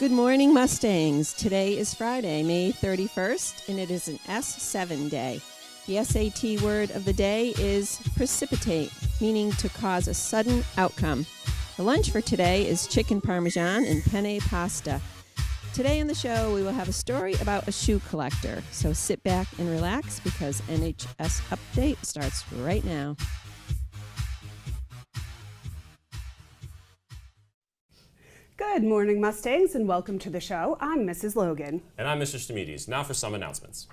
Good morning, Mustangs. Today is Friday, May 31st, and it is an S7 day. The SAT word of the day is precipitate, meaning to cause a sudden outcome. The lunch for today is chicken parmesan and penne pasta. Today on the show, we will have a story about a shoe collector. So sit back and relax because NHS Update starts right now. Good morning, Mustangs, and welcome to the show. I'm Mrs. Logan. And I'm Mr. Stamides. Now for some announcements.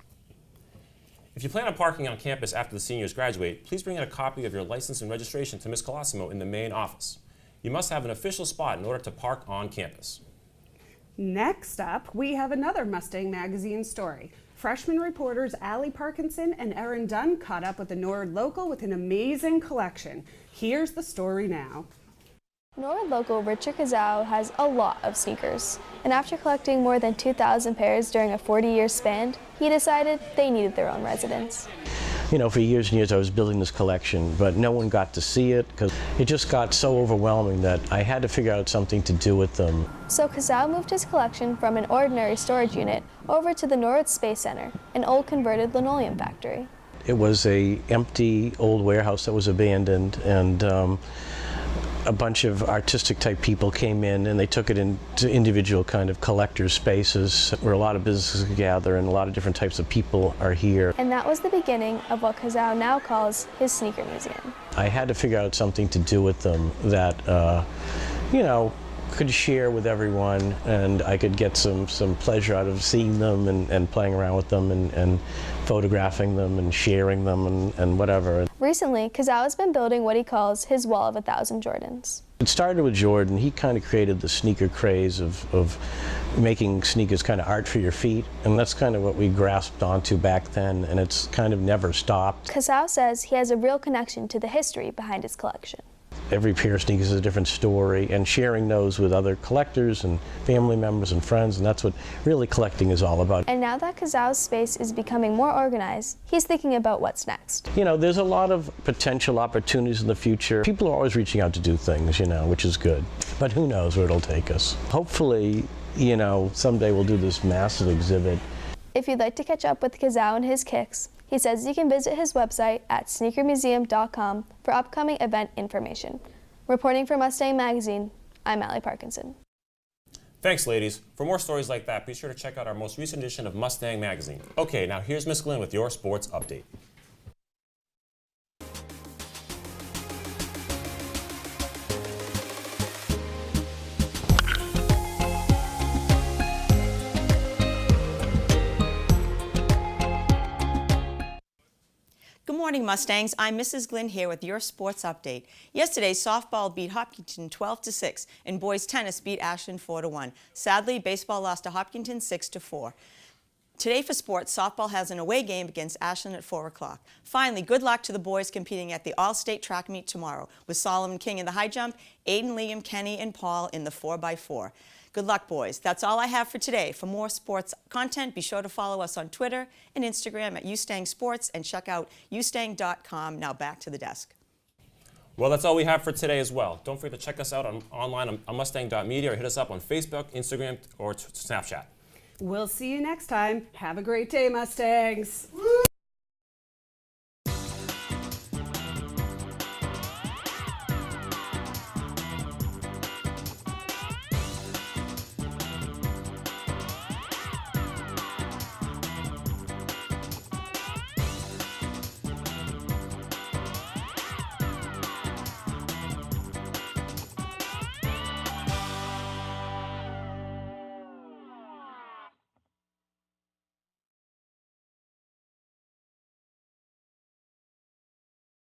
If you plan on parking on campus after the seniors graduate, please bring in a copy of your license and registration to Ms. Colosimo in the main office. You must have an official spot in order to park on campus. Next up, we have another Mustang Magazine story. Freshman reporters Allie Parkinson and Erin Dunn caught up with the Nord Local with an amazing collection. Here's the story now. Nord local Richard Kazau has a lot of sneakers, and after collecting more than 2,000 pairs during a 40-year span, he decided they needed their own residence. You know, for years and years I was building this collection, but no one got to see it because it just got so overwhelming that I had to figure out something to do with them. So Kazau moved his collection from an ordinary storage unit over to the Nord Space Center, an old converted linoleum factory. It was an empty old warehouse that was abandoned, and a bunch of artistic type people came in and they took it into individual kind of collector spaces where a lot of businesses gather and a lot of different types of people are here. And that was the beginning of what Kazau now calls his sneaker museum. I had to figure out something to do with them that, you know, could share with everyone, and I could get some pleasure out of seeing them and playing around with them and photographing them and sharing them and whatever. Recently, Kazau has been building what he calls his wall of 1,000 Jordans. It started with Jordan. He kind of created the sneaker craze of making sneakers kind of art for your feet, and that's kind of what we grasped onto back then, and it's kind of never stopped. Kazau says he has a real connection to the history behind his collection. Every pair of sneakers is a different story, and sharing those with other collectors and family members and friends, and that's what really collecting is all about. And now that Kazau's space is becoming more organized, he's thinking about what's next. You know, there's a lot of potential opportunities in the future. People are always reaching out to do things, you know, which is good. But who knows where it'll take us. Hopefully, you know, someday we'll do this massive exhibit. If you'd like to catch up with Kazau and his kicks, he says you can visit his website at sneakermuseum.com for upcoming event information. Reporting for Mustang Magazine, I'm Allie Parkinson. Thanks, ladies. For more stories like that, be sure to check out our most recent edition of Mustang Magazine. Okay, now here's Miss Glenn with your sports update. Good morning, Mustangs. I'm Mrs. Glynn here with your sports update. Yesterday, softball beat Hopkinton 12-6, and boys tennis beat Ashland 4-1. Sadly, baseball lost to Hopkinton 6-4. Today for sports, softball has an away game against Ashland at 4 o'clock. Finally, good luck to the boys competing at the All-State track meet tomorrow, with Solomon King in the high jump, Aiden, Liam, Kenny, and Paul in the 4x4. Good luck, boys. That's all I have for today. For more sports content, be sure to follow us on Twitter and Instagram at Ustang Sports and check out ustang.com. Now back to the desk. Well, that's all we have for today as well. Don't forget to check us out online on mustang.media or hit us up on Facebook, Instagram, or Snapchat. We'll see you next time. Have a great day, Mustangs. Woo!